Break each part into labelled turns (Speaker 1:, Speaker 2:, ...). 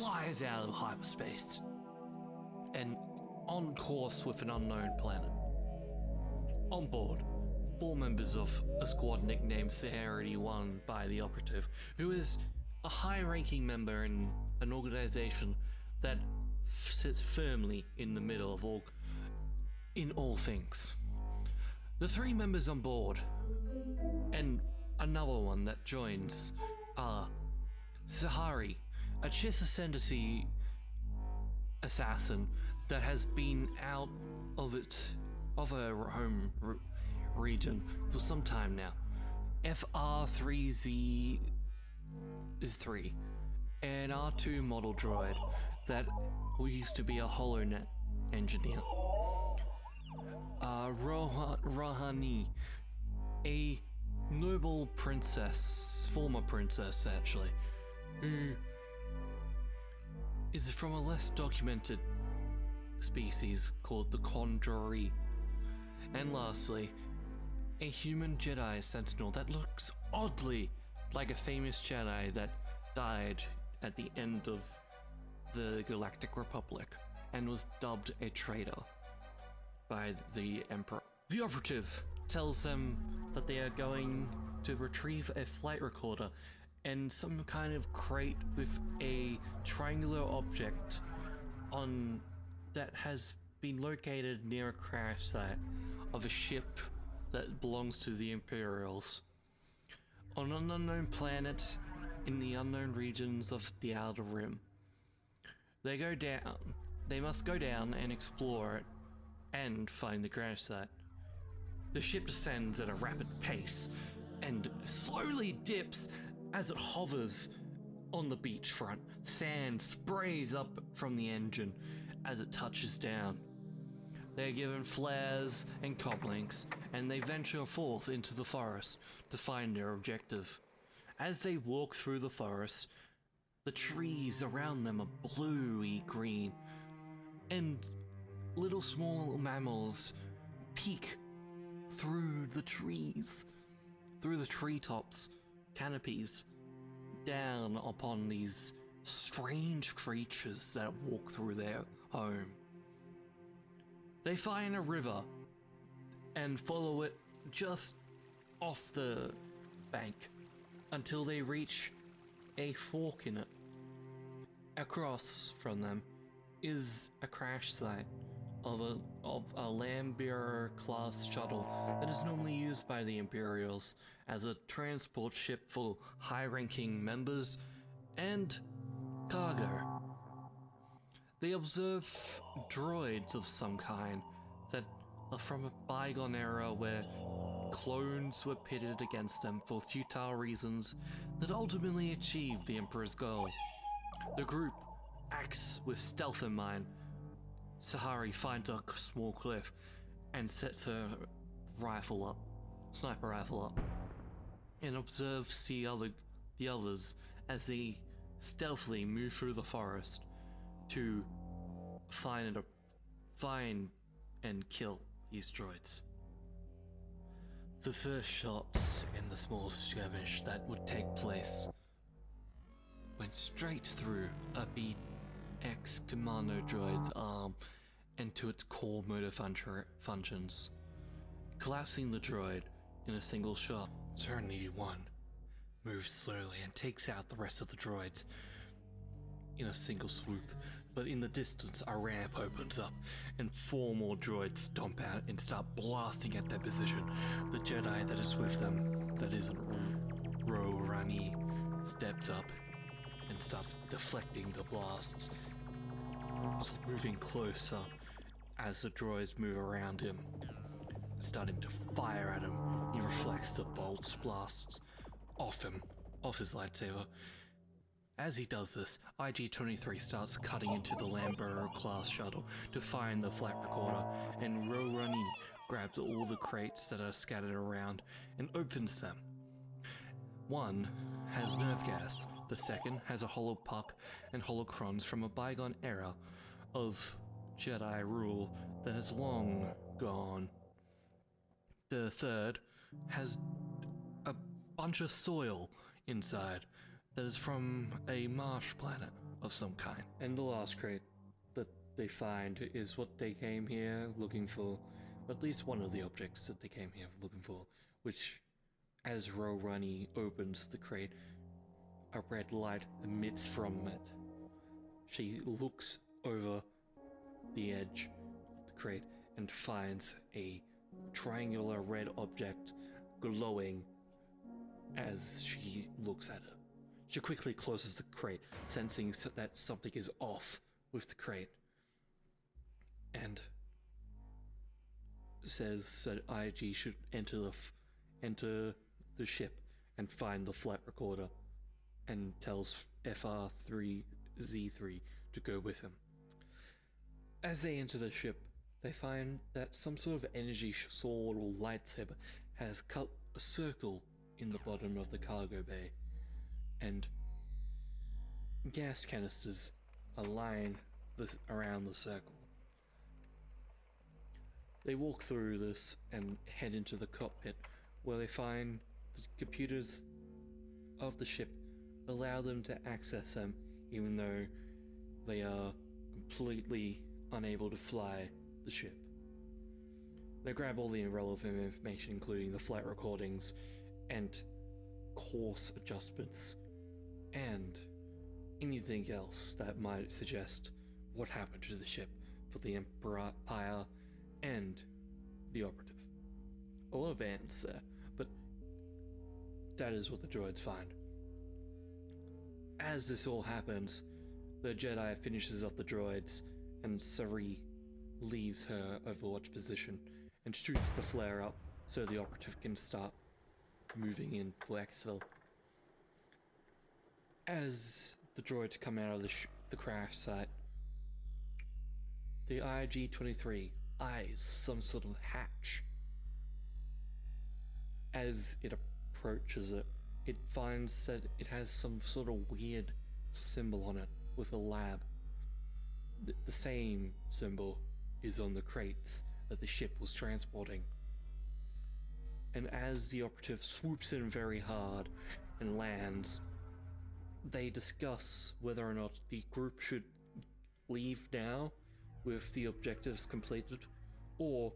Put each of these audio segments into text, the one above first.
Speaker 1: flies out of hyperspace and on course with an unknown planet. On board, 4 members of a squad nicknamed Serenity 1 by the operative, who is a high-ranking member in an organization that sits firmly in the middle of all things. The 3 members on board and another one that joins are Sahari, a Chiss Ascendancy assassin that has been out of her home region for some time now. FR3Z is 3, an R2 model droid that used to be a HoloNet engineer. Rohani, a noble princess, former princess actually, who is from a less documented species called the Condori. And lastly, a human Jedi sentinel that looks oddly like a famous Jedi that died at the end of the Galactic Republic and was dubbed a traitor by the Emperor. The operative tells them that they are going to retrieve a flight recorder and some kind of crate with a triangular object on that has been located near a crash site of a ship that belongs to the Imperials on an unknown planet in the unknown regions of the Outer Rim. They must go down and explore it and find the crash site. The ship descends at a rapid pace and slowly dips as it hovers on the beachfront. Sand sprays up from the engine as it touches down. They're given flares and coblinks, and they venture forth into the forest to find their objective. As they walk through the forest, the trees around them are bluey green, and little small mammals peek through the trees, through the treetops, canopies, down upon these strange creatures that walk through their home. They find a river and follow it just off the bank until they reach a fork in it. Across from them is a crash site of a Lambeer class shuttle that is normally used by the Imperials as a transport ship for high-ranking members and cargo. They observe droids of some kind that are from a bygone era where clones were pitted against them for futile reasons that ultimately achieved the Emperor's goal. The group acts with stealth in mind. Sahari finds a small cliff and sets her sniper rifle up, and observes the others as they stealthily move through the forest to find and kill these droids. The first shots in the small skirmish that would take place went straight through a BX commando droid's arm and to its core motor functions, collapsing the droid in a single shot. Serenity 1 moves slowly and takes out the rest of the droids in a single swoop, but in the distance a ramp opens up and 4 more droids stomp out and start blasting at their position. The Jedi that is with them, that isn't Rani, steps up and starts deflecting the blasts, moving closer as the droids move around him, starting to fire at him. He reflects the bolts, blasts off his lightsaber. As he does this, IG-23 starts cutting into the Lambeer class shuttle to find the flight recorder, and Rorani grabs all the crates that are scattered around and opens them. One has nerve gas, the second has a holo puck and holocrons from a bygone era of Jedi rule that is long gone. The third has a bunch of soil inside that is from a marsh planet. of some kind. And the last crate that they find is what they came here looking for, at least one of the objects that they came here looking for, which, as Rorani opens the crate, a red light emits from it. She looks over the edge of the crate and finds a triangular red object glowing as she looks at it. She quickly closes the crate, sensing that something is off with the crate, and says that IG should enter the ship and find the flight recorder, and tells FR3Z3 to go with him. As they enter the ship, they find that some sort of energy sword or lightsaber has cut a circle in the bottom of the cargo bay, and gas canisters are lying around the circle. They walk through this and head into the cockpit, where they find the computers of the ship allow them to access them, even though they are completely unable to fly the ship. They grab all the irrelevant information, including the flight recordings and course adjustments, and anything else that might suggest what happened to the ship for the Empire and the operative. A lot of ants there, but that is what the droids find. As this all happens, the Jedi finishes up the droids, and Sari leaves her Overwatch position and shoots the flare up so the operative can start moving in for Exfil. As the droids come out of the crash site, the IG-23 eyes some sort of hatch. As it approaches it, it finds that it has some sort of weird symbol on it with a lab. The same symbol is on the crates that the ship was transporting. And as the operative swoops in very hard and lands, they discuss whether or not the group should leave now with the objectives completed, or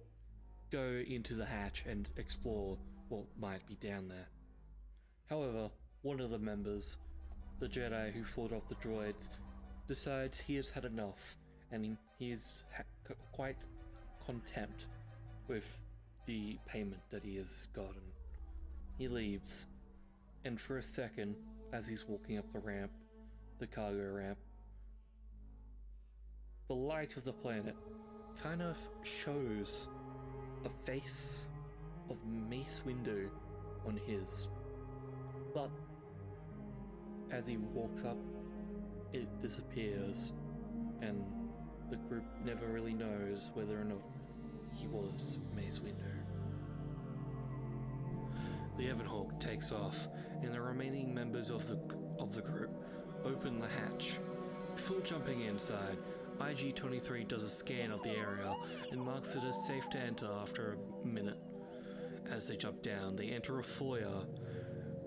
Speaker 1: go into the hatch and explore what might be down there. However, one of the members, the Jedi who fought off the droids, decides he has had enough, and he is quite content with the payment that he has gotten. He leaves, and for a second, as he's walking up the ramp, the cargo ramp, the light of the planet kind of shows a face of Mace Windu on his. But as he walks up, it disappears, and the group never really knows whether or not he was Mace Windu. The Evanhawk takes off, and the remaining members of the group open the hatch. Before jumping inside, IG-23 does a scan of the area and marks it as safe to enter after a minute. As they jump down, they enter a foyer,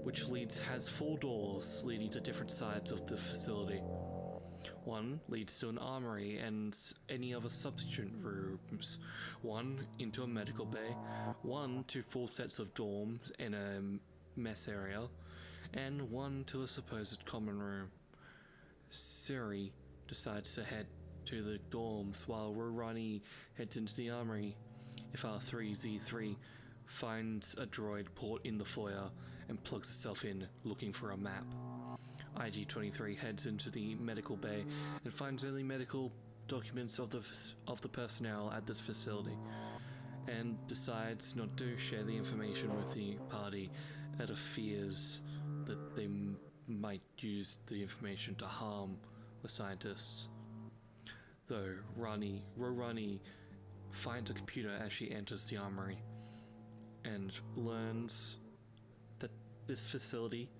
Speaker 1: which has 4 doors leading to different sides of the facility. One leads to an armory and any other substitute rooms, one into a medical bay, one to full sets of dorms and a mess area, and one to a supposed common room. Siri decides to head to the dorms while Rorani heads into the armory. FR3Z3 finds a droid port in the foyer and plugs itself in, looking for a map. IG-23 heads into the medical bay and finds only medical documents of the personnel at this facility, and decides not to share the information with the party out of fears that they might use the information to harm the scientists. Though Rorani finds a computer as she enters the armory and learns that this facility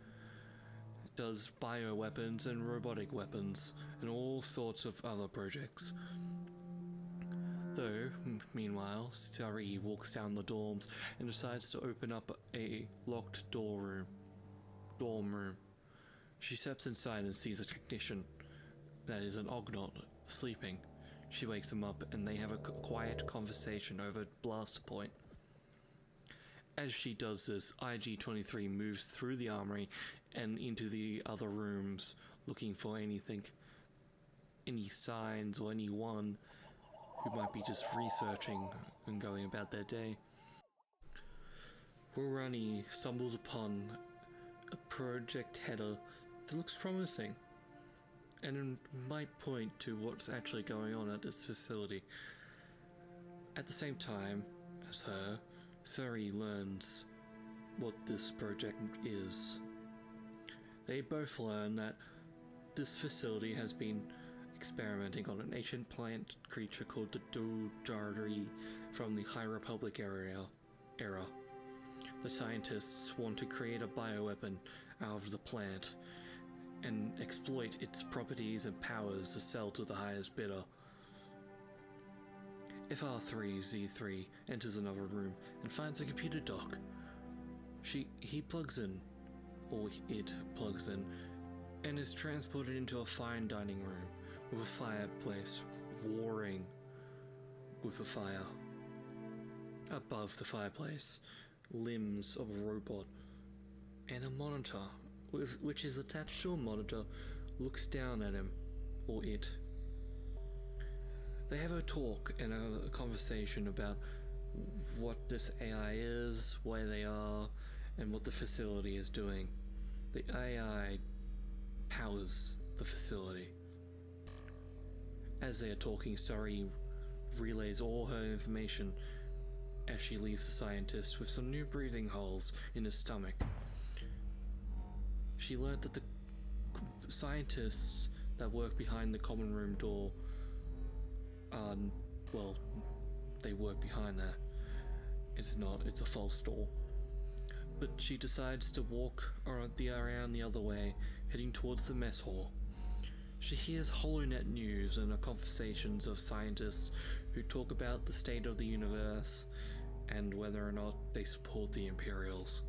Speaker 1: does bioweapons and robotic weapons and all sorts of other projects. Though, meanwhile, Sari walks down the dorms and decides to open up a locked dorm room. She steps inside and sees a technician that is an Ognot, sleeping. She wakes him up and they have a quiet conversation over Blaster Point. As she does this, IG-23 moves through the armory and into the other rooms looking for anything, any signs or anyone who might be just researching and going about their day. Rorani stumbles upon a project header that looks promising and might point to what's actually going on at this facility. At the same time as her, Suri learns what this project is. They both learn that this facility has been experimenting on an ancient plant creature called the Dodari from the High Republic era. The scientists want to create a bioweapon out of the plant and exploit its properties and powers to sell to the highest bidder. FR3Z3 enters another room and finds a computer dock. He plugs in, or it plugs in, and is transported into a fine dining room with a fireplace warring with a fire. Above the fireplace, limbs of a robot and a monitor, which is attached to a monitor, looks down at him, or it. They have a talk and a conversation about what this AI is, where they are, and what the facility is doing. The AI powers the facility. As they are talking, Suri relays all her information as she leaves the scientist with some new breathing holes in his stomach. She learned that the scientists that work behind the common room door they work behind that. It's a false door. But she decides to walk around the other way, heading towards the mess hall. She hears HoloNet news and the conversations of scientists who talk about the state of the universe and whether or not they support the Imperials.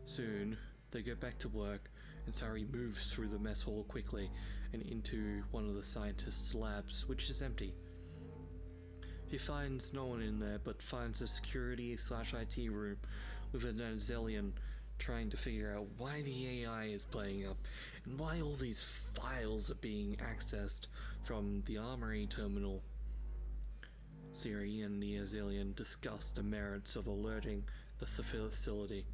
Speaker 1: Soon, they get back to work, and Suri moves through the mess hall quickly and into one of the scientists' labs, which is empty. He finds no one in there, but finds a security/IT room with an Vezzoli trying to figure out why the AI is playing up and why all these files are being accessed from the armory terminal. Suri and the Vezzoli discuss the merits of alerting the facility,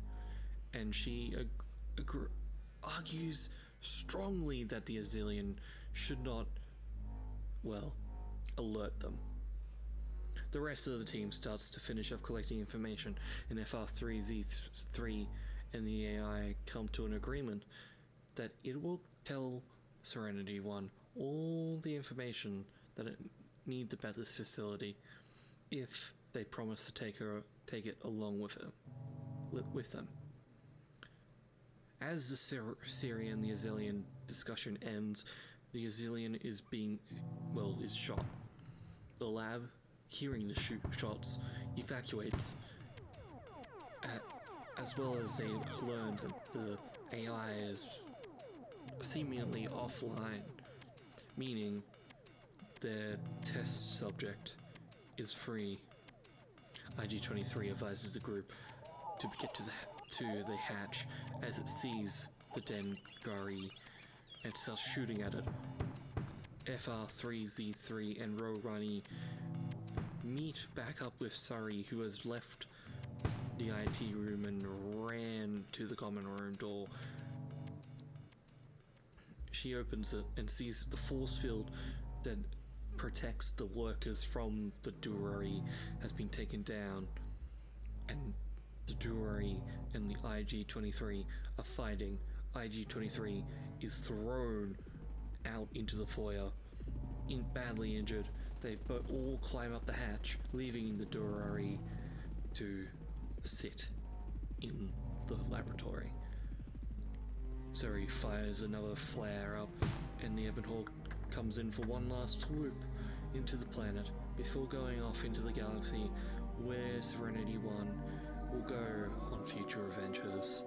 Speaker 1: and she argues strongly that the Vezzoli should not, alert them. The rest of the team starts to finish up collecting information, and FR3Z3 and the AI come to an agreement that it will tell Serenity 1 all the information that it needs about this facility if they promise to take it along with them. As the Suri and the Vezzoli discussion ends, the Vezzoli is shot. The lab, hearing the shots, evacuates, as well as they learn that the AI is seemingly offline, meaning their test subject is free. IG-23 advises the group to get to the hatch as it sees the Dengari and starts shooting at it. FR3Z3 and Rorani meet back up with Suri, who has left the IT room and ran to the common room door. She opens it and sees the force field that protects the workers from the Durari has been taken down, and the Durari and the IG-23 are fighting. IG-23 is thrown out into the foyer, badly injured. They all climb up the hatch, leaving the Durari to sit in the laboratory. Suri fires another flare up, and the Evanhawk comes in for one last swoop into the planet before going off into the galaxy, where Serenity 1 will go on future adventures.